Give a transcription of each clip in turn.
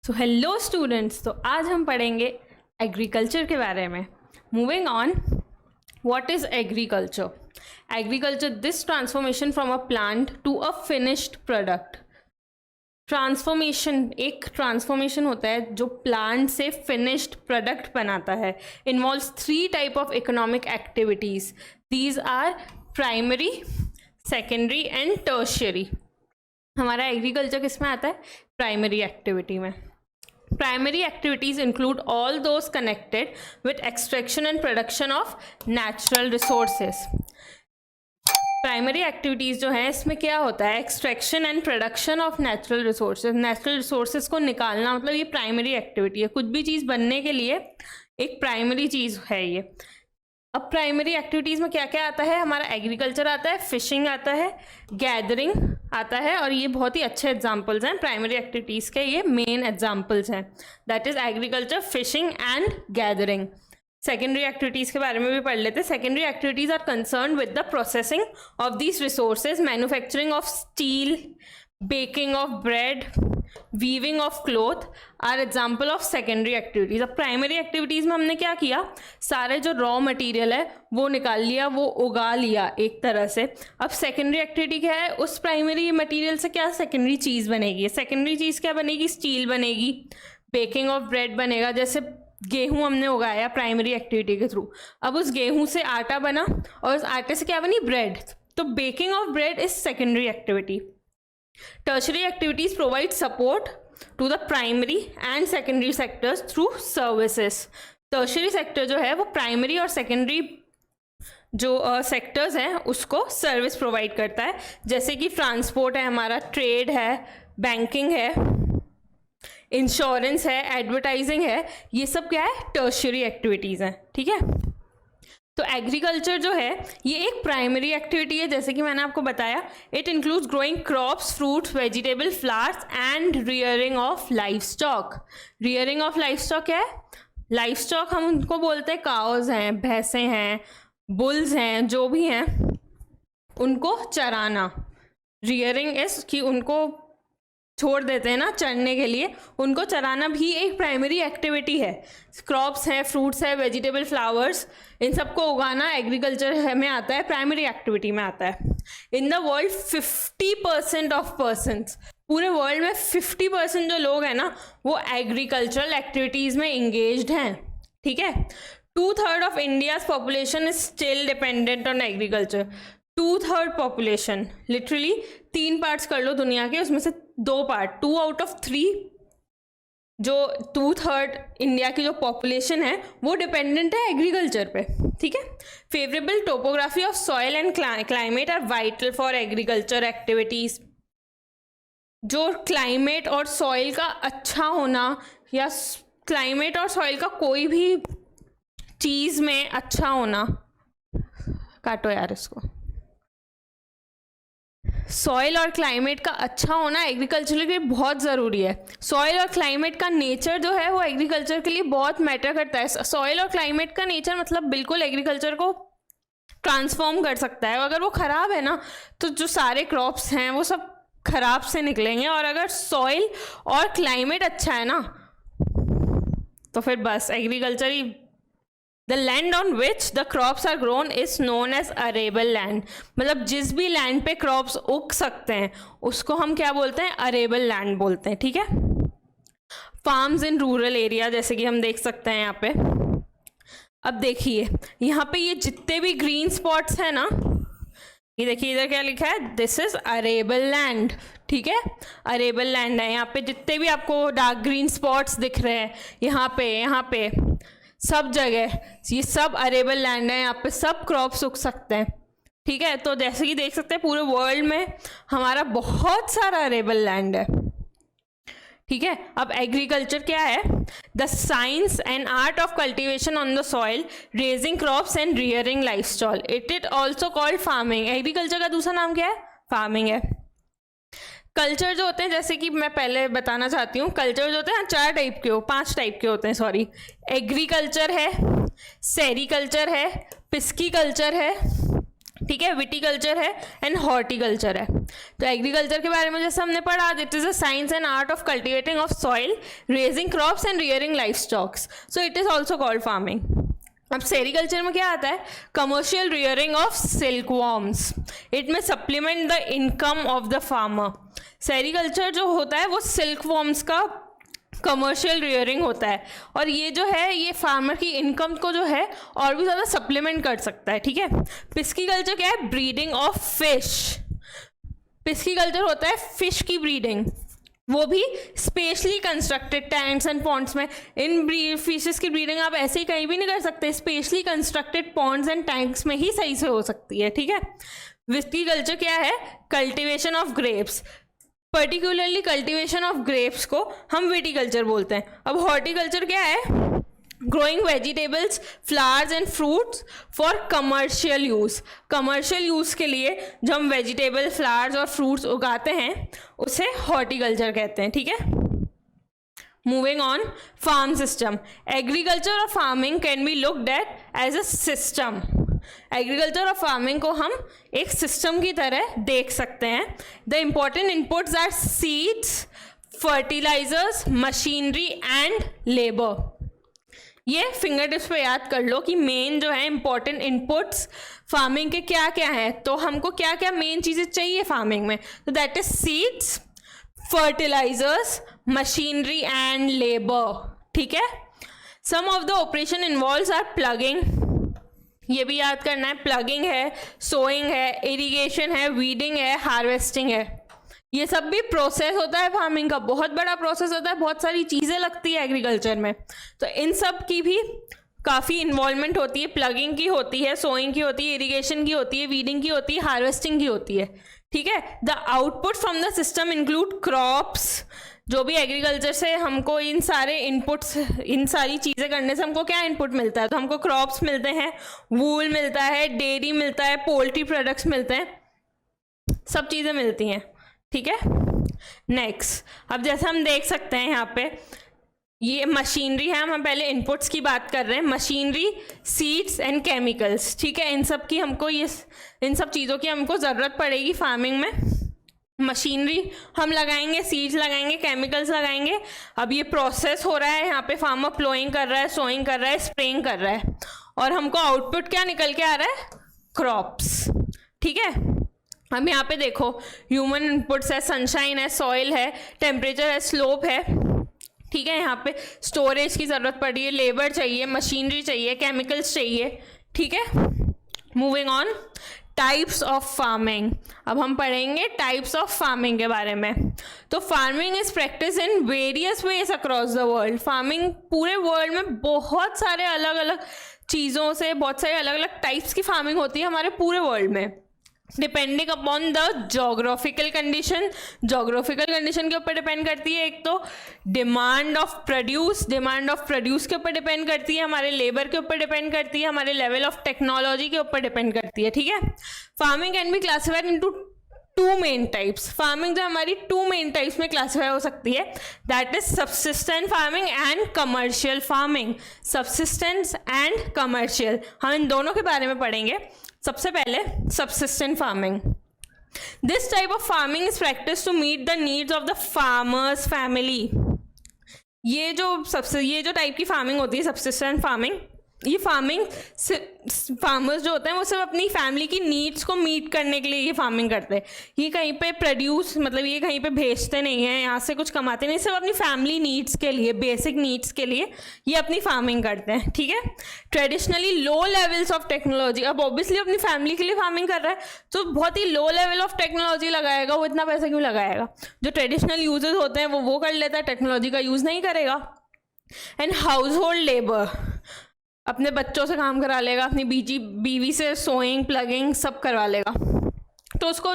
So hello students, तो आज हम पढ़ेंगे एग्रीकल्चर के बारे में। Moving on, what is agriculture? Agriculture, this transformation from a plant to a finished product. Transformation, एक ट्रांसफॉर्मेशन होता है जो प्लांट से फिनिश्ड प्रोडक्ट बनाता है। Involves 3 type of economic activities. These are primary, secondary and tertiary. हमारा agriculture किस में आता है? प्राइमरी एक्टिविटी में। Primary activities include all those connected with extraction and production of natural resources. Primary activities जो हैं इसमें क्या होता है? Extraction and production of natural resources. Natural resources को निकालना, मतलब ये प्राइमरी एक्टिविटी है। कुछ भी चीज़ बनने के लिए एक प्राइमरी चीज़ है ये। अब प्राइमरी एक्टिविटीज़ में क्या क्या आता है? हमारा एग्रीकल्चर आता है, फिशिंग आता है, गैदरिंग आता है, और ये बहुत ही अच्छे एग्जांपल्स हैं प्राइमरी एक्टिविटीज़ के। ये मेन एग्जांपल्स हैं, that is agriculture, fishing and gathering. Secondary activities के बारे में भी पढ़ लेते हैं। Secondary activities are concern with the processing of these resources, manufacturing of steel, baking of bread, weaving of cloth are example of secondary activities. अब primary activities में हमने क्या किया? सारे जो रॉ मटेरियल है वो निकाल लिया, वो उगा लिया एक तरह से। अब सेकेंडरी एक्टिविटी क्या है? उस प्राइमरी मटेरियल से क्या सेकेंडरी चीज़ बनेगी? सेकेंडरी चीज़ क्या बनेगी? स्टील बनेगी, बेकिंग ऑफ ब्रेड बनेगा। जैसे गेहूं हमने उगाया प्राइमरी एक्टिविटी के थ्रू, अब उस गेहूं से आटा बना और उस आटे से क्या बनी? ब्रेड। तो baking of bread is secondary activity. Tertiary activities provide support to the primary and secondary sectors through services. Tertiary sector जो है वो primary और secondary जो सेक्टर्स हैं उसको सर्विस प्रोवाइड करता है। जैसे कि ट्रांसपोर्ट है हमारा, ट्रेड है, बैंकिंग है, इंश्योरेंस है, एडवर्टाइजिंग है, ये सब क्या है? टर्शियरी एक्टिविटीज़ हैं। ठीक है, तो एग्रीकल्चर जो है ये एक प्राइमरी एक्टिविटी है, जैसे कि मैंने आपको बताया। It includes growing crops, fruits, vegetable, flowers and rearing of life stock. Rearing of life stock क्या है? लाइफ स्टॉक हम उनको बोलते हैं, काउज हैं, भैंसें हैं, बुल्स हैं, जो भी हैं उनको चराना। रियरिंग इज कि उनको छोड़ देते हैं ना चरने के लिए, उनको चराना भी एक प्राइमरी एक्टिविटी है। क्रॉप्स हैं, फ्रूट्स है, वेजिटेबल, फ्लावर्स, इन सबको उगाना एग्रीकल्चर में आता है, प्राइमरी एक्टिविटी में आता है। In the world 50% of persons, पूरे वर्ल्ड में 50% जो लोग हैं ना वो एग्रीकल्चरल एक्टिविटीज़ में इंगेज्ड हैं। ठीक है, 2/3 of India's population is still dependent on agriculture. 2/3 population, literally 3 parts कर लो दुनिया के, उसमें से 2 पार्ट, 2 आउट ऑफ 3 जो 2/3 इंडिया की जो पॉपुलेशन है वो डिपेंडेंट है एग्रीकल्चर पे। ठीक है, favourable topography of soil and climate are vital for agriculture activities. जो क्लाइमेट और सॉइल का अच्छा होना, या क्लाइमेट और सॉइल का कोई भी चीज़ में अच्छा होना, काटो यार इसको, सॉइल और क्लाइमेट का अच्छा होना एग्रीकल्चर के लिए बहुत ज़रूरी है। सॉइल और क्लाइमेट का नेचर जो है वो एग्रीकल्चर के लिए बहुत मैटर करता है। सॉइल और क्लाइमेट का नेचर मतलब बिल्कुल एग्रीकल्चर को ट्रांसफॉर्म कर सकता है। अगर वो ख़राब है ना तो जो सारे क्रॉप्स हैं वो सब खराब से निकलेंगे, और अगर सॉइल और क्लाइमेट अच्छा है ना तो फिर बस agriculture he. The land on which the crops are grown is known as arable land. मतलब जिस भी लैंड पे क्रॉप्स उग सकते हैं उसको हम क्या बोलते हैं? अरेबल लैंड बोलते हैं। ठीक है, फार्म्स इन रूरल एरिया, जैसे कि हम देख सकते हैं यहाँ पे। अब देखिए यहाँ पे ये जितने भी ग्रीन स्पॉट्स हैं ना, ये देखिए इधर क्या लिखा है? This is arable land. ठीक है, अरेबल लैंड है। यहाँ पे जितने भी आपको डार्क ग्रीन स्पॉट्स दिख रहे हैं, यहाँ पे सब जगह ये सब अरेबल लैंड है। यहाँ पे सब क्रॉप्स उग सकते हैं। ठीक है, तो जैसे कि देख सकते हैं पूरे वर्ल्ड में हमारा बहुत सारा अरेबल लैंड है। ठीक है, अब एग्रीकल्चर क्या है? The science and art of cultivation on the soil, raising crops and rearing life stock. It also called farming. Agriculture का दूसरा नाम क्या है? फार्मिंग है। कल्चर जो होते हैं, जैसे कि मैं पहले बताना चाहती हूँ, कल्चर जो होते हैं 4 टाइप के 5 टाइप के होते हैं, सॉरी। एग्रीकल्चर है, सेरीकल्चर है, पिस्की कल्चर है, ठीक है, विटिकल्चर है एंड हॉर्टिकल्चर है। तो एग्रीकल्चर के बारे में जैसे हमने पढ़ा, it is a science and art of cultivating of soil, raising crops and rearing life stocks, so it is also called farming. अब सेरिकल्चर में क्या आता है, commercial rearing of silk worms, it में supplement the income of the farmer. Sericulture जो होता है वो सिल्क वॉर्म्स का कमर्शियल रियरिंग होता है, और ये जो है ये फार्मर की इनकम को जो है और भी ज़्यादा सप्लीमेंट कर सकता है। ठीक है, पिस्कीकल्चर क्या है, ब्रीडिंग ऑफ फिश। पिस्कीकल्चर होता है फिश की ब्रीडिंग, वो भी specially constructed tanks and ponds में। इन फिशेस की ब्रीडिंग आप ऐसे ही कहीं भी नहीं कर सकते, specially constructed Pond's and tanks में ही सही से हो सकती है। ठीक है, विस्कीकल्चर क्या है, cultivation of grapes, particularly cultivation of grapes को हम विटिकल्चर बोलते हैं। अब हॉर्टिकल्चर क्या है, growing vegetables, flowers and fruits for commercial use. Commercial use के लिए जो हम वेजिटेबल, फ्लावर्स और फ्रूट्स उगाते हैं उसे हॉर्टिकल्चर कहते हैं। ठीक है, moving on, farm system. Agriculture और farming can be looked at as a system. Agriculture और फार्मिंग को हम एक सिस्टम की तरह देख सकते हैं। The important inputs are seeds, fertilisers, machinery and labour. ये फिंगर टिप्स पे याद कर लो कि मेन जो है इंपॉर्टेंट इनपुट्स फार्मिंग के क्या क्या हैं। तो हमको क्या क्या मेन चीज़ें चाहिए फार्मिंग में, तो that is seeds, fertilisers, machinery and labour. ठीक है, some of the operation involves are ploughing, ये भी याद करना है, प्लगिंग है, सोइंग है, इरिगेशन है, वीडिंग है, हार्वेस्टिंग है। ये सब भी प्रोसेस होता है फार्मिंग का, बहुत बड़ा प्रोसेस होता है, बहुत सारी चीज़ें लगती है एग्रीकल्चर में। तो इन सब की भी काफ़ी इन्वॉल्वमेंट होती है, प्लगिंग की होती है, सोइंग की होती है, इरिगेशन की होती है, वीडिंग की होती है, हार्वेस्टिंग की होती है। ठीक है, the output from the system include crops. जो भी एग्रीकल्चर से हमको इन सारे इनपुट्स, इन सारी चीज़ें करने से हमको क्या इनपुट मिलता है, तो हमको क्रॉप्स मिलते हैं, वूल मिलता है, डेयरी मिलता है, पोल्ट्री प्रोडक्ट्स मिलते हैं, सब चीज़ें मिलती हैं। ठीक है, नेक्स्ट, अब जैसे हम देख सकते हैं यहाँ पे ये मशीनरी है, हम पहले इनपुट्स की बात कर रहे हैं, मशीनरी, सीड्स एंड केमिकल्स। ठीक है, इन सब की हमको इन सब चीज़ों की हमको ज़रूरत पड़ेगी फार्मिंग में। मशीनरी हम लगाएंगे, सीड्स लगाएंगे, केमिकल्स लगाएंगे। अब ये प्रोसेस हो रहा है, यहाँ पे फार्मर प्लोइंग कर रहा है, सोइंग कर रहा है, स्प्रेइंग कर रहा है, और हमको आउटपुट क्या निकल के आ रहा है, क्रॉप्स। ठीक है, अब यहाँ पे देखो ह्यूमन इनपुट्स है, सनशाइन है, सॉइल है, टेम्परेचर है, स्लोप है। ठीक है, यहाँ पे स्टोरेज की ज़रूरत पड़ी है, लेबर चाहिए, मशीनरी चाहिए, केमिकल्स चाहिए। ठीक है, moving on, types of farming. अब हम पढ़ेंगे टाइप्स ऑफ फार्मिंग के बारे में। तो farming is practice in various ways across the world. Farming पूरे वर्ल्ड में बहुत सारे अलग अलग चीज़ों से, बहुत सारे अलग अलग टाइप्स की फार्मिंग होती है हमारे पूरे वर्ल्ड में, depending upon the geographical condition. Geographical condition के ऊपर डिपेंड करती है, एक तो डिमांड ऑफ प्रोड्यूस के ऊपर डिपेंड करती है, हमारे लेबर के ऊपर डिपेंड करती है, हमारे लेवल ऑफ टेक्नोलॉजी के ऊपर डिपेंड करती है। ठीक है, farming can be classified into two main types. Farming जो हमारी टू मेन टाइप्स में क्लासिफाई हो सकती है, that is subsistent farming and commercial farming. Subsistence and commercial, हम इन दोनों के बारे में पढ़ेंगे। सबसे पहले subsistent farming. This type of farming is practice to meet the needs of the farmer's family. ये जो टाइप की फार्मिंग होती है सब्सिस्टेंट फार्मिंग, ये फार्मिंग फार्मर्स जो होते हैं वो सिर्फ अपनी फैमिली की नीड्स को मीट करने के लिए ये फार्मिंग करते हैं। ये कहीं पे प्रोड्यूस, मतलब ये कहीं पे भेजते नहीं हैं, यहाँ से कुछ कमाते नहीं, सिर्फ अपनी फैमिली नीड्स के लिए, बेसिक नीड्स के लिए ये अपनी फार्मिंग करते हैं। ठीक है, traditionally low levels of technology. अब ऑब्वियसली अपनी फैमिली के लिए फार्मिंग कर रहा है तो बहुत ही लो लेवल ऑफ टेक्नोलॉजी लगाएगा, वो इतना पैसा क्यों लगाएगा। जो ट्रेडिशनल यूजेस होते हैं वो कर लेता है, टेक्नोलॉजी का यूज़ नहीं करेगा। एंड हाउस होल्ड लेबर, अपने बच्चों से काम करा लेगा, अपनी बीवी से सोइंग, प्लगिंग सब करवा लेगा, तो उसको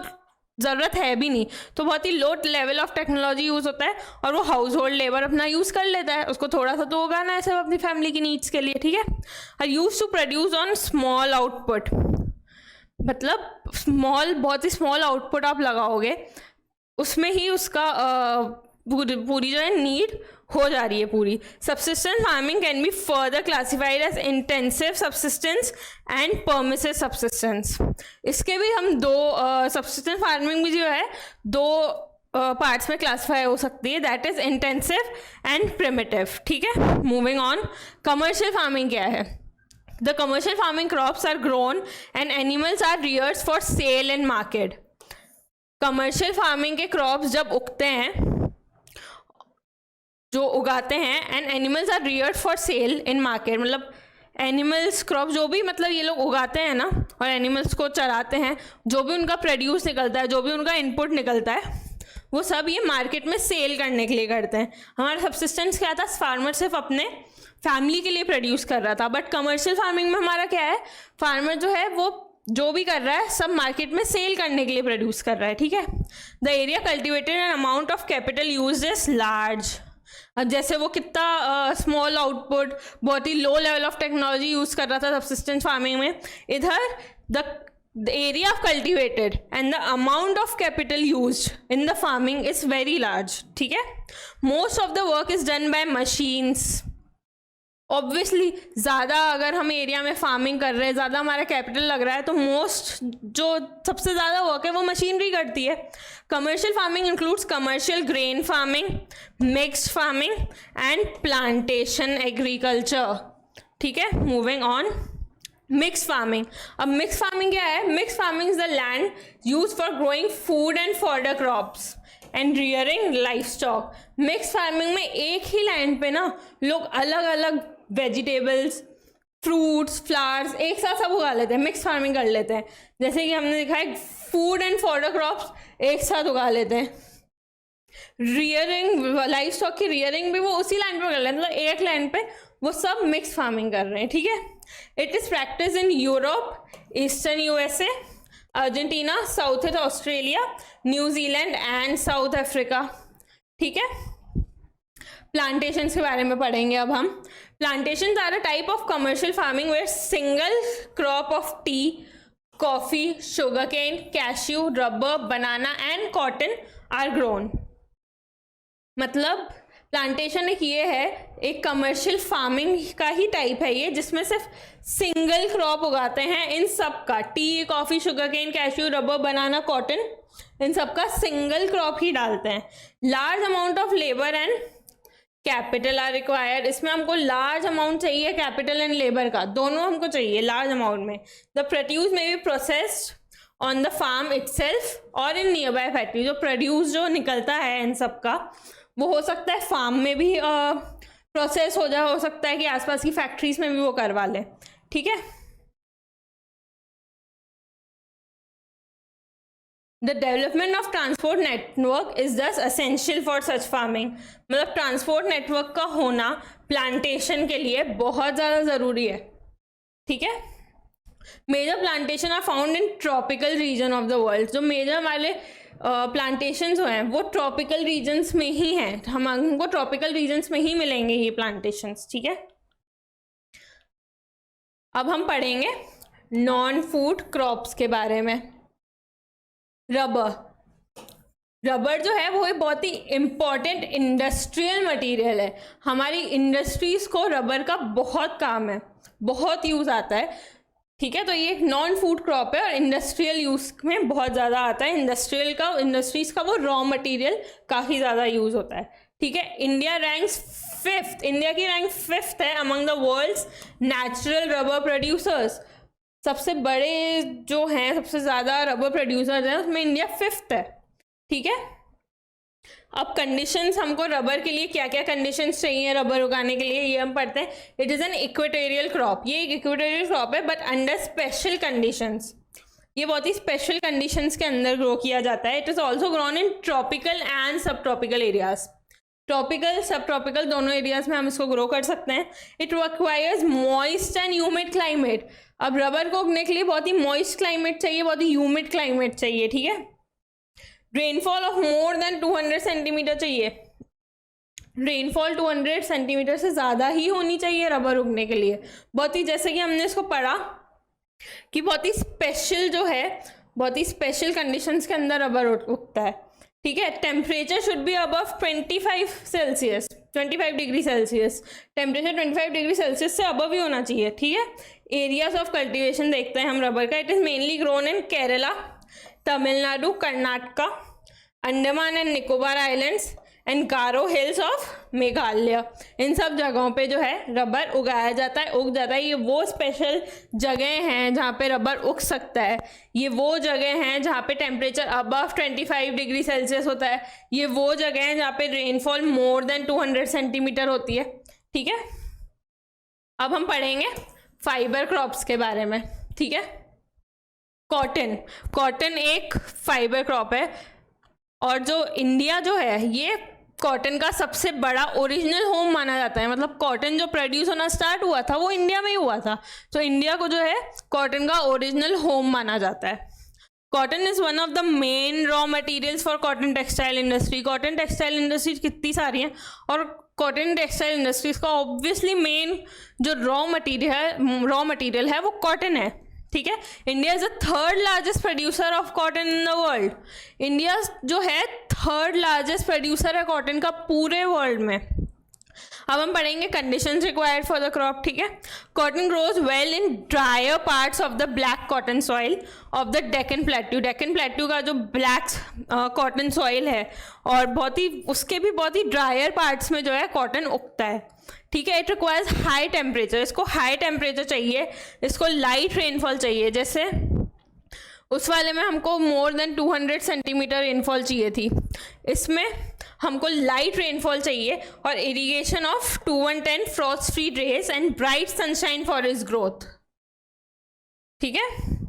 ज़रूरत है भी नहीं, तो बहुत ही low level of technology use होता है और वो हाउस होल्ड लेबर अपना यूज़ कर लेता है। उसको थोड़ा सा तो उगाना है सब अपनी फैमिली की नीड्स के लिए। ठीक है, और use to produce on small output, मतलब बहुत ही स्मॉल आउटपुट आप लगाओगे, उसमें ही उसका पूरी जो है नीड हो जा रही है पूरी। Subsistence farming can be further classified as intensive subsistence and permissive subsistence. इसके भी हम दो सब्सिस्टेंस फार्मिंग भी जो है दो पार्ट्स में क्लासिफाई हो सकती है, that is intensive and primitive. ठीक है, मूविंग ऑन। कमर्शियल फार्मिंग क्या है? The commercial farming crops are grown and animals are reared for sale in market. Commercial farming के क्रॉप्स जब उगते हैं, जो उगाते हैं, and animals are reared for sale in market, मतलब एनिमल्स क्रॉप जो भी मतलब ये लोग उगाते हैं ना और एनिमल्स को चराते हैं, जो भी उनका प्रोड्यूस निकलता है, जो भी उनका इनपुट निकलता है, वो सब ये मार्केट में सेल करने के लिए करते हैं। हमारा सब्सिस्टेंस क्या था? फार्मर सिर्फ अपने फैमिली के लिए प्रोड्यूस कर रहा था, बट कमर्शियल फार्मिंग में हमारा क्या है? फार्मर जो है वो जो भी कर रहा है सब मार्केट में सेल करने के लिए प्रोड्यूस कर रहा है। ठीक है। The area cultivated and amount of capital used is large. जैसे वो कितना स्मॉल आउटपुट, बहुत ही low level of technology use कर रहा था सब्सिस्टेंस फार्मिंग में, इधर the area of cultivated and the amount of capital used in the farming is very large. ठीक है। most of the work is done by machines. Obviously ज़्यादा अगर हम एरिया में फार्मिंग कर रहे हैं, ज़्यादा हमारा कैपिटल लग रहा है, तो मोस्ट जो सबसे ज़्यादा वर्क है वो मशीनरी करती है। Commercial farming includes commercial grain farming, mixed farming and plantation agriculture. ठीक है, मूविंग ऑन। Mix farming. अब मिक्स फार्मिंग क्या है? Mix farming is the land use for growing food and fodder crops and rearing life stock. Mix farming में एक ही land पे ना लोग अलग अलग वेजिटेबल्स, फ्रूट्स, फ्लावर्स एक साथ सब उगा लेते हैं, मिक्स फार्मिंग कर लेते हैं। जैसे कि हमने देखा है फूड एंड फॉर्डर क्रॉप्स एक साथ उगा लेते हैं। रियरिंग, लाइफ स्टॉक की रियरिंग भी वो उसी लैंड पे कर लेते हैं, मतलब एक लैंड पे वो सब मिक्स फार्मिंग कर रहे हैं। ठीक है। It is practice in Europe, eastern USA, Argentina, south east Australia, New Zealand and south Africa. ठीक है। प्लांटेशंस के बारे में पढ़ेंगे अब हम। Plantations are a type of commercial farming where single crop of tea, coffee, sugar cane, cashew, rubber, banana and cotton are grown. मतलब plantation एक ये है, एक कमर्शियल फार्मिंग का ही टाइप है ये, जिसमें सिर्फ सिंगल क्रॉप उगाते हैं इन सब का, tea, coffee, sugar cane, cashew, rubber, banana, cotton, इन सब का सिंगल क्रॉप ही डालते हैं। Large amount of labour and capital are required. इसमें हमको लार्ज अमाउंट चाहिए, कैपिटल एंड लेबर का, दोनों हमको चाहिए लार्ज अमाउंट में। The produce may be processed on the farm itself और इन नियर बाय फैक्ट्री। जो प्रोड्यूस जो निकलता है इन सब का, वो हो सकता है फार्म में भी प्रोसेस हो जाए, हो सकता है कि आसपास की फैक्ट्रीज में भी वो करवा ले। ठीक है। The development of transport network is दस एसेंशियल फॉर सच फार्मिंग। मतलब ट्रांसपोर्ट नेटवर्क का होना प्लांटेशन के लिए बहुत ज़्यादा ज़रूरी है। ठीक है। Major plantation are found in tropical region of the world. जो मेजर वाले प्लांटेशंस हैं वो ट्रॉपिकल रीजन्स में ही हैं, हमको ट्रॉपिकल रीजन्स में ही मिलेंगे ये प्लांटेशंस। ठीक है। अब हम पढ़ेंगे नॉन फूड क्रॉप्स के बारे में। रबर। रबर जो है वो एक बहुत ही इम्पॉर्टेंट इंडस्ट्रियल मटेरियल है। हमारी इंडस्ट्रीज को रबर का बहुत काम है, बहुत यूज़ आता है। ठीक है। तो ये एक नॉन फूड क्रॉप है और इंडस्ट्रियल यूज़ में बहुत ज़्यादा आता है। इंडस्ट्रीज का वो रॉ मटेरियल काफ़ी ज़्यादा यूज़ होता है। ठीक है। इंडिया रैंक्स 5th, इंडिया की रैंक 5th है among the world's natural rubber producers. सबसे बड़े जो हैं, सबसे ज़्यादा रबर प्रोड्यूसर्स हैं, उसमें इंडिया 5th है। ठीक है। अब कंडीशंस, हमको रबर के लिए क्या क्या कंडीशंस चाहिए रबर उगाने के लिए, ये हम पढ़ते हैं। It is an equatorial crop. ये एक इक्वेटोरियल क्रॉप है बट अंडर स्पेशल कंडीशंस। ये बहुत ही स्पेशल कंडीशंस के अंदर ग्रो किया जाता है। It is also grown in tropical and सब ट्रॉपिकल एरियाज। ट्रॉपिकल, सब ट्रॉपिकल दोनों एरियाज में हम इसको ग्रो कर सकते हैं। It requires moist and humid climate. अब रबर को उगने के लिए बहुत ही मॉइस्ट क्लाइमेट चाहिए, बहुत ही ह्यूमिड क्लाइमेट चाहिए। ठीक है। Rainfall of more than 200 centimetre चाहिए। रेनफॉल 200 सेंटीमीटर से ज़्यादा ही होनी चाहिए रबर उगने के लिए। बहुत ही, जैसे कि हमने इसको पढ़ा कि बहुत ही स्पेशल जो है, बहुत ही स्पेशल कंडीशंस के अंदर रबर उगता है। ठीक है। Temperature should be above 25 degree Celsius, temperature 25 degree Celsius से अबव ही होना चाहिए। ठीक है। एरियाज ऑफ कल्टिवेशन देखते हैं हम रबर का। It is mainly grown in Kerala, Tamil Nadu, Karnataka, Andaman and Nicobar islands and Garo hills of Meghalaya. इन सब जगहों पे जो है रबर उगाया जाता है, उग जाता है। ये वो स्पेशल जगह हैं जहाँ पे रबर उग सकता है। ये वो जगह हैं जहाँ पे टेम्परेचर अबव 25 डिग्री सेल्सियस होता है। ये वो जगह हैं जहाँ पे रेनफॉल मोर देन 200 सेंटीमीटर होती है। ठीक है। अब हम पढ़ेंगे फाइबर क्रॉप्स के बारे में। ठीक है। कॉटन, कॉटन एक फाइबर क्रॉप है और जो इंडिया जो है ये कॉटन का सबसे बड़ा ओरिजिनल होम माना जाता है। मतलब कॉटन जो प्रोड्यूस होना स्टार्ट हुआ था वो इंडिया में ही हुआ था, तो इंडिया को जो है कॉटन का ओरिजिनल होम माना जाता है। Cotton is one of the main raw materials for cotton textile industry. Cotton textile industries कितनी सारी हैं और कॉटन टेक्सटाइल इंडस्ट्रीज का ऑब्वियसली मेन जो रॉ मटेरियल है वो कॉटन है। ठीक है। India is the third largest producer of cotton in the world. India जो है थर्ड लार्जेस्ट प्रोड्यूसर है कॉटन का पूरे वर्ल्ड में। अब हम पढ़ेंगे conditions required for the crop. ठीक है। Cotton grows well in dryer parts of the black cotton soil of the Deccan plateau. Deccan plateau का जो ब्लैक कॉटन सॉइल है और उसके भी बहुत ही ड्रायर पार्ट्स में जो है कॉटन उगता है। ठीक है। इट रिक्वायर्स हाई टेम्परेचर, इसको हाई टेम्परेचर चाहिए, इसको लाइट रेनफॉल चाहिए। जैसे उस वाले में हमको मोर देन 200 सेंटीमीटर रेनफॉल चाहिए थी, इसमें हमको लाइट रेनफॉल चाहिए और irrigation of 210 frost free days and bright sunshine for its growth. ठीक है।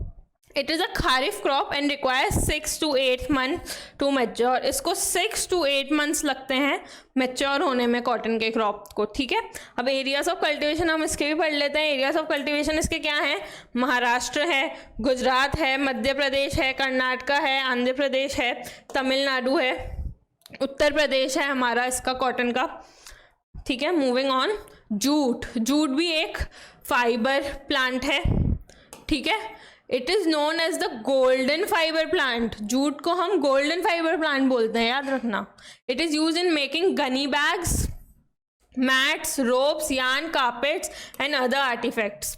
It is a kharif crop and requires 6 to 8 months to mature. इसको 6 to 8 months लगते हैं मैच्योर होने में कॉटन के क्रॉप को। ठीक है। अब एरियाज ऑफ कल्टिवेशन हम इसके भी पढ़ लेते हैं। एरियाज ऑफ कल्टिवेशन इसके क्या हैं? महाराष्ट्र है, गुजरात है, मध्य प्रदेश है, कर्नाटका है, आंध्र प्रदेश है, तमिलनाडु है, उत्तर प्रदेश है हमारा इसका कॉटन का। ठीक है। Moving on, jute. जूट भी एक फाइबर प्लांट है। ठीक है। It is known as the golden fibre plant. Jute को हम गोल्डन फाइबर प्लांट बोलते हैं, याद रखना। It is use in making gunny bags, mats, ropes, yarn, carpets and other artefacts.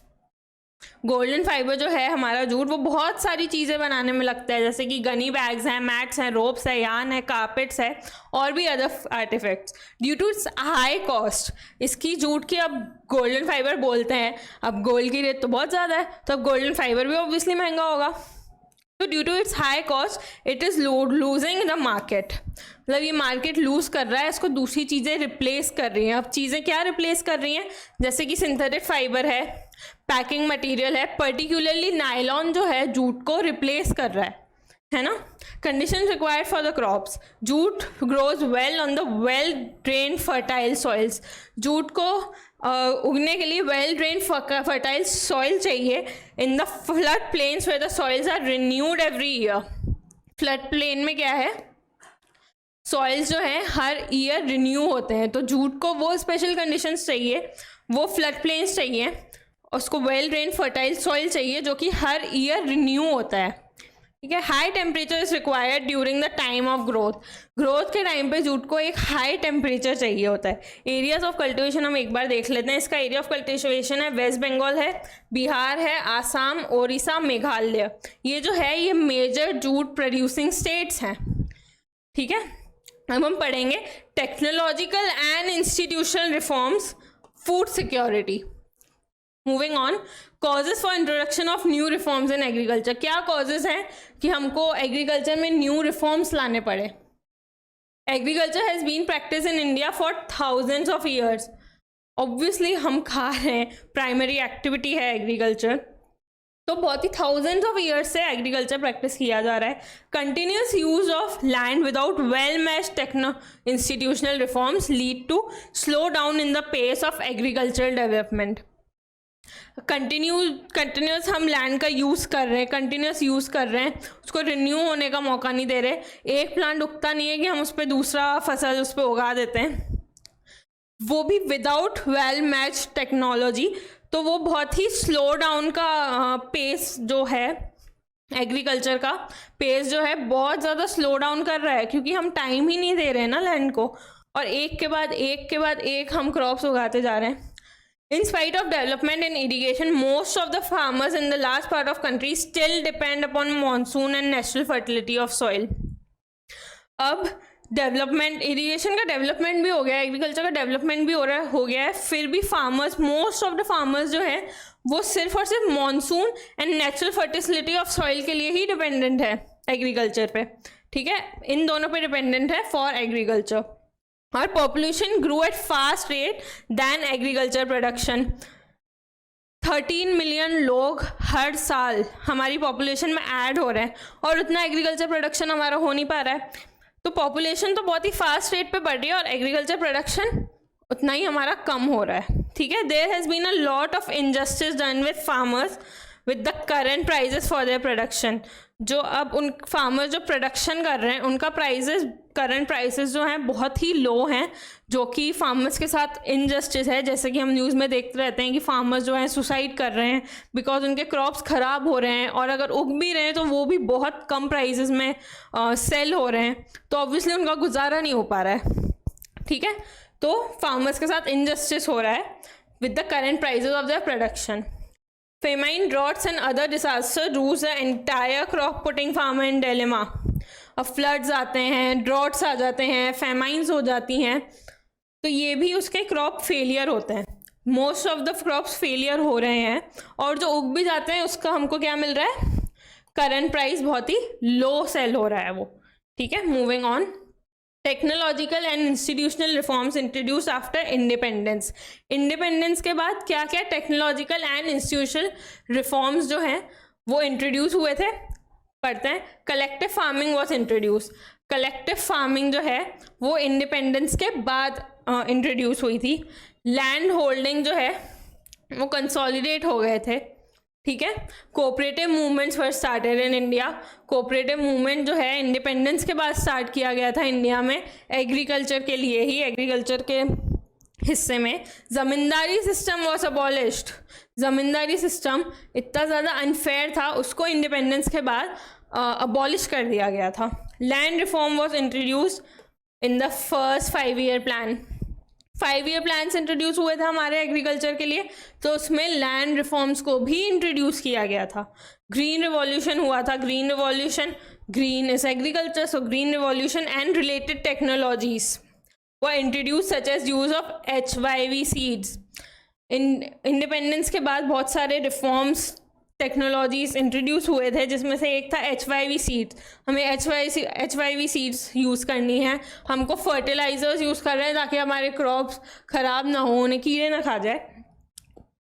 Golden fibre जो है हमारा जूट वो बहुत सारी चीज़ें बनाने में लगता है, जैसे कि गनी बैग्स हैं, मैट्स हैं, रोप्स है, यार्न है, कारपेट्स है और भी other artefacts. Due to its high cost, इसकी जूट की अब गोल्डन फाइबर बोलते हैं। अब गोल्ड की रेट तो बहुत ज़्यादा है तो अब गोल्डन फाइबर भी ऑब्वियसली महंगा होगा। तो due to its high cost it is losing the market. मतलब ये मार्केट लूज कर रहा है, इसको दूसरी चीज़ें रिप्लेस कर रही हैं। अब चीज़ें क्या रिप्लेस कर रही हैं? जैसे कि सिंथेटिक फाइबर है, पैकिंग मटेरियल है, पर्टिकुलरली नायलॉन जो है जूट को रिप्लेस कर रहा है ना। Condition required for the crops, jute grows well on the well drain fertile soils. Jute को उगने के लिए वेल ड्रेन फर्टाइल सॉइल चाहिए in the flood plains where the soils are renewed every year. Flood plain में क्या है? Soils जो हैं हर ईयर रिन्यू होते हैं, तो जूट को वो स्पेशल कंडीशंस चाहिए, वो फ्लड प्लेन्स चाहिए, उसको वेल ड्रेन फर्टाइल सॉइल चाहिए जो कि हर ईयर रिन्यू होता है। ठीक है। High temperature is required during the time of growth. Growth के टाइम पे जूट को एक हाई टेम्परेचर चाहिए होता है। एरियाज ऑफ कल्टिवेशन हम एक बार देख लेते हैं। इसका एरिया ऑफ कल्टिवेशन है वेस्ट बंगाल है, बिहार है, आसाम, ओडिशा, मेघालय। ये जो है ये मेजर जूट प्रोड्यूसिंग स्टेट्स हैं। ठीक है। अब हम पढ़ेंगे technological and institutional reforms, food security. Moving on, causes for introduction of new reforms in agriculture. क्या कॉजेज हैं कि हमको एग्रीकल्चर में न्यू रिफॉर्म्स लाने पड़े? Agriculture has been practice in India for thousands of years. Obviously हम खा रहे हैं, प्राइमरी एक्टिविटी है एग्रीकल्चर, तो बहुत ही थाउजेंड्स ऑफ ईयर्स से एग्रीकल्चर प्रैक्टिस किया जा रहा है। Continuous use of land without well matched institutional reforms lead to slow down in the pace of agricultural development. Continuous हम लैंड का यूज़ कर रहे हैं, कंटिन्यूस यूज़ कर रहे हैं, उसको रिन्यू होने का मौका नहीं दे रहे। एक प्लांट उगता नहीं है कि हम उस पर दूसरा फसल उस पर उगा देते हैं, वो भी विदाउट वेल मैच्ड टेक्नोलॉजी। तो वो बहुत ही स्लो डाउन का पेस जो है एग्रीकल्चर का पेस जो है बहुत ज़्यादा स्लो डाउन कर रहा है, क्योंकि हम टाइम ही नहीं दे रहे हैं ना लैंड को, और एक के बाद एक हम क्रॉप्स उगाते जा रहे हैं. In spite of development in irrigation, most of the farmers in the large part of country still depend upon monsoon and natural fertility of soil. अब डेवलपमेंट, इरिगेशन का डेवलपमेंट भी हो गया, एग्रीकल्चर का डेवलपमेंट भी हो गया है, फिर भी farmers, most of the farmers जो है वो सिर्फ और सिर्फ monsoon and natural fertility of soil के लिए ही डिपेंडेंट है एग्रीकल्चर पे. ठीक है, इन दोनों पे डिपेंडेंट है फॉर एग्रीकल्चर. और population grow at fast rate than agriculture production. 13 million लोग हर साल हमारी पॉपुलेशन में ऐड हो रहे हैं, और उतना एग्रीकल्चर प्रोडक्शन हमारा हो नहीं पा रहा है. तो पॉपुलेशन तो बहुत ही फास्ट रेट पे बढ़ रही है और एग्रीकल्चर प्रोडक्शन उतना ही हमारा कम हो रहा है. ठीक है, there has been a lot of injustice done with farmers with the current prices for their production. जो अब उन फार्मर्स जो प्रोडक्शन कर रहे हैं उनका करंट प्राइसेस जो हैं बहुत ही लो हैं, जो कि फार्मर्स के साथ इनजस्टिस है. जैसे कि हम न्यूज़ में देखते रहते हैं कि फार्मर्स जो हैं सुसाइड कर रहे हैं बिकॉज उनके क्रॉप्स ख़राब हो रहे हैं, और अगर उग भी रहे हैं तो वो भी बहुत कम प्राइसेस में सेल हो रहे हैं, तो ऑब्वियसली उनका गुजारा नहीं हो पा रहा है. ठीक है, तो फार्मर्स के साथ इनजस्टिस हो रहा है with the current prices of their production. Famine, droughts and other disasters lose the entire crop, putting farmer in dilemma. अब फ्लड्स आते हैं, ड्रॉट्स आ जाते हैं, फेमाइंस हो जाती हैं, तो ये भी उसके क्रॉप फेलियर होते हैं. Most of the crops failure हो रहे हैं, और जो उग भी जाते हैं उसका हमको क्या मिल रहा है, करंट प्राइस बहुत ही लो सेल हो रहा है वो. ठीक है, moving on. Technological and institutional reforms introduce after independence. Independence के बाद क्या क्या टेक्नोलॉजिकल एंड इंस्टीट्यूशनल रिफॉर्म्स जो हैं वो इंट्रोड्यूस हुए थे, पढ़ते हैं. Collective farming was introduce. Collective farming जो है वो इंडिपेंडेंस के बाद इंट्रोड्यूस हुई थी. लैंड होल्डिंग जो है वो कंसोलिडेट हो गए थे. ठीक है, cooperative movements were started in India. Cooperative movement जो है इंडिपेंडेंस के बाद स्टार्ट किया गया था इंडिया में, एग्रीकल्चर के लिए ही, एग्रीकल्चर के हिस्से में. Zamindari system was abolished. Zamindari system इतना ज़्यादा अनफेयर था, उसको इंडिपेंडेंस के बाद अबॉलिश कर दिया गया था. Land reform was introduced in the first 5-year plan. 5-year plans introduce हुए थे हमारे एग्रीकल्चर के लिए, तो उसमें लैंड रिफॉर्म्स को भी इंट्रोड्यूस किया गया था. ग्रीन रिवॉल्यूशन हुआ था. Green revolution, green is agriculture, so green revolution and related technologies were introduce such as use of HYV seeds. Independence के बाद बहुत सारे रिफॉर्म्स, टेक्नोलॉजीज इंट्रोड्यूस हुए थे, जिसमें से एक था HYV सीड्स. हमें HYV सीड्स यूज़ करनी है, हमको फर्टिलाइजर्स यूज़ कर रहे हैं ताकि हमारे क्रॉप्स ख़राब ना हो, उन्हें कीड़े ना खा जाए.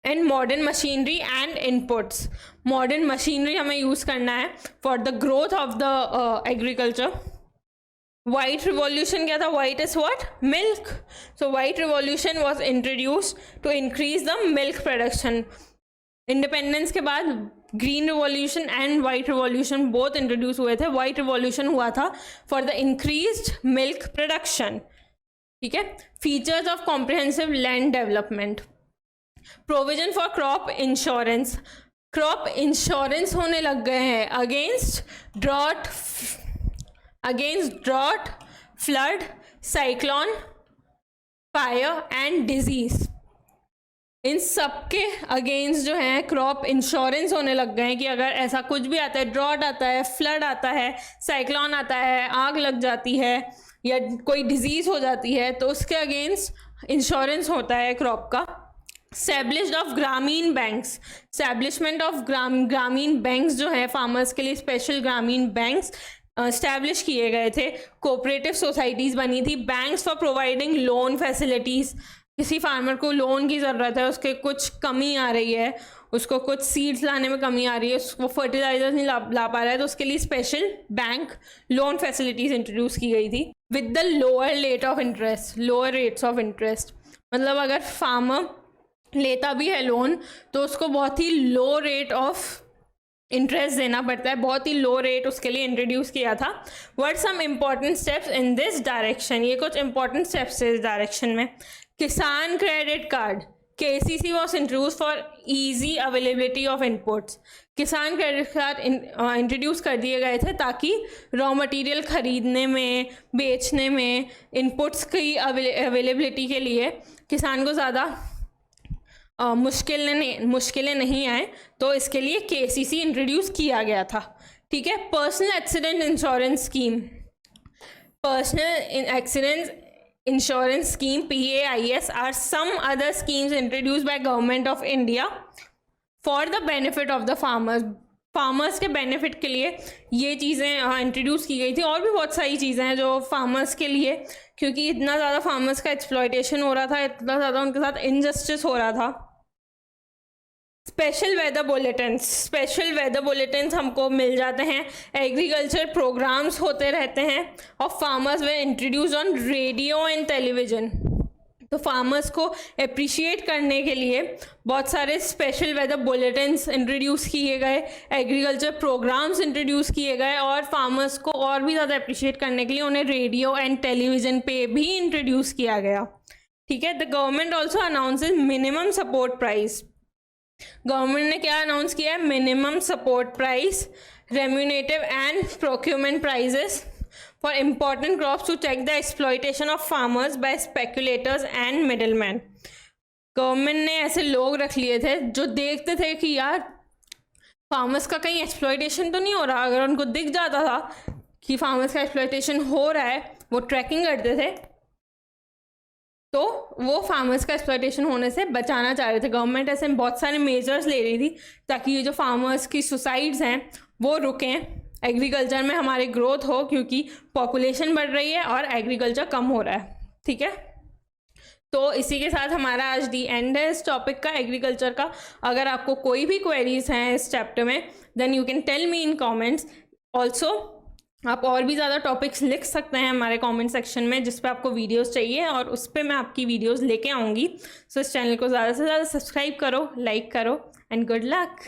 And modern machinery and inputs. Modern machinery हमें यूज़ करना है for the growth of the agriculture. White revolution क्या था? White is what? Milk. So white revolution was introduced to increase the milk production. Independence के बाद green revolution and white revolution both introduce हुए थे. White revolution हुआ था for the increased milk production. ठीक है, features of comprehensive land development. Provision for crop insurance. Crop insurance होने लग गए हैं against drought, flood, cyclone, fire and disease. इन सब के अगेंस्ट जो है क्रॉप इंश्योरेंस होने लग गए हैं कि अगर ऐसा कुछ भी आता है, ड्रॉट आता है, फ्लड आता है, साइक्लोन आता है, आग लग जाती है या कोई डिजीज़ हो जाती है, तो उसके अगेंस्ट इंश्योरेंस होता है क्रॉप का. स्टैब्लिश्ड ऑफ ग्रामीण बैंक्स. स्टैब्लिशमेंट ऑफ ग्रामीण बैंक्स जो है फार्मर्स के लिए स्पेशल ग्रामीण बैंक्स स्टैब्लिश किए गए थे. कोऑपरेटिव सोसाइटीज़ बनी थी. Banks for providing loan facilities. किसी फार्मर को लोन की ज़रूरत है, उसके कुछ कमी आ रही है, उसको कुछ सीड्स लाने में कमी आ रही है, वो फर्टिलाइजर्स नहीं ला पा रहा है, तो उसके लिए special bank loan facilities introduce की गई थी with the lower rates of interest. मतलब अगर फार्मर लेता भी है लोन तो उसको बहुत ही लो रेट ऑफ इंटरेस्ट देना पड़ता है, बहुत ही लो रेट उसके लिए इंट्रोड्यूस किया था. What some important steps in this direction. ये कुछ इंपॉर्टेंट स्टेप्स है इस डायरेक्शन में. Kisan credit card. KCC was introduced for easy availability of inputs. Kisan credit card introduce कर दिए गए थे ताकि रॉ मटेरियल खरीदने में, बेचने में, इनपुट्स की अवेलेबिलिटी के लिए किसान को ज़्यादा मुश्किलें नहीं आए, तो इसके लिए KCC इंट्रोड्यूस किया गया था। ठीक है। Personal accident insurance scheme, personal accident insurance scheme PAIS are some other schemes introduced by government of India for the benefit of the farmers के बेनिफिट के लिए ये चीज़ें इंट्रोड्यूस की गई थी। और भी बहुत सारी चीज़ें हैं जो फार्मर्स के लिए, क्योंकि इतना ज़्यादा फार्मर्स का एक्सप्लॉयटेशन हो रहा था, इतना ज़्यादा उनके साथ इनजस्टिस हो रहा था। स्पेशल वेदर बुलेटिन्स हमको मिल जाते हैं, एग्रीकल्चर प्रोग्राम्स होते रहते हैं, और farmers way introduce on radio and television. तो फार्मर्स को अप्रिशिएट करने के लिए बहुत सारे स्पेशल वेदर बुलेटिन्स इंट्रोड्यूस किए गए, एग्रीकल्चर प्रोग्राम्स इंट्रोड्यूस किए गए, और फार्मर्स को और भी ज़्यादा अप्रिशिएट करने के लिए उन्हें रेडियो एंड टेलीविज़न पे भी इंट्रोड्यूस किया गया। ठीक है। The government also announces minimum support price. Government ने क्या अनाउंस किया है? Minimum support price, remunerative and procurement prices for important crops to check the exploitation of farmers by speculators and middleman. Government ने ऐसे लोग रख लिए थे जो देखते थे कि यार फार्मर्स का कहीं एक्सप्लॉयटेशन तो नहीं हो रहा। अगर उनको दिख जाता था कि फार्मर्स का एक्सप्लॉयटेशन हो रहा है, वो ट्रैकिंग करते थे, तो वो फार्मर्स का एक्सप्लॉयटेशन होने से बचाना चाह रहे थे। गवर्नमेंट ऐसे बहुत सारे मेजर्स ले रही थी ताकि ये जो फार्मर्स की सुसाइड्स हैं वो रुकें, एग्रीकल्चर में हमारी ग्रोथ हो, क्योंकि पॉपुलेशन बढ़ रही है और एग्रीकल्चर कम हो रहा है। ठीक है। तो इसी के साथ हमारा आज दी एंड है इस टॉपिक का, एग्रीकल्चर का। अगर आपको कोई भी क्वेरीज हैं इस चैप्टर में, then you can tell me in comments. Also आप और भी ज़्यादा टॉपिक्स लिख सकते हैं हमारे कमेंट सेक्शन में, जिस पे आपको वीडियोस चाहिए, और उस पर मैं आपकी वीडियोस लेके आऊँगी। सो इस चैनल को ज़्यादा से ज़्यादा सब्सक्राइब करो, लाइक करो, एंड गुड लक।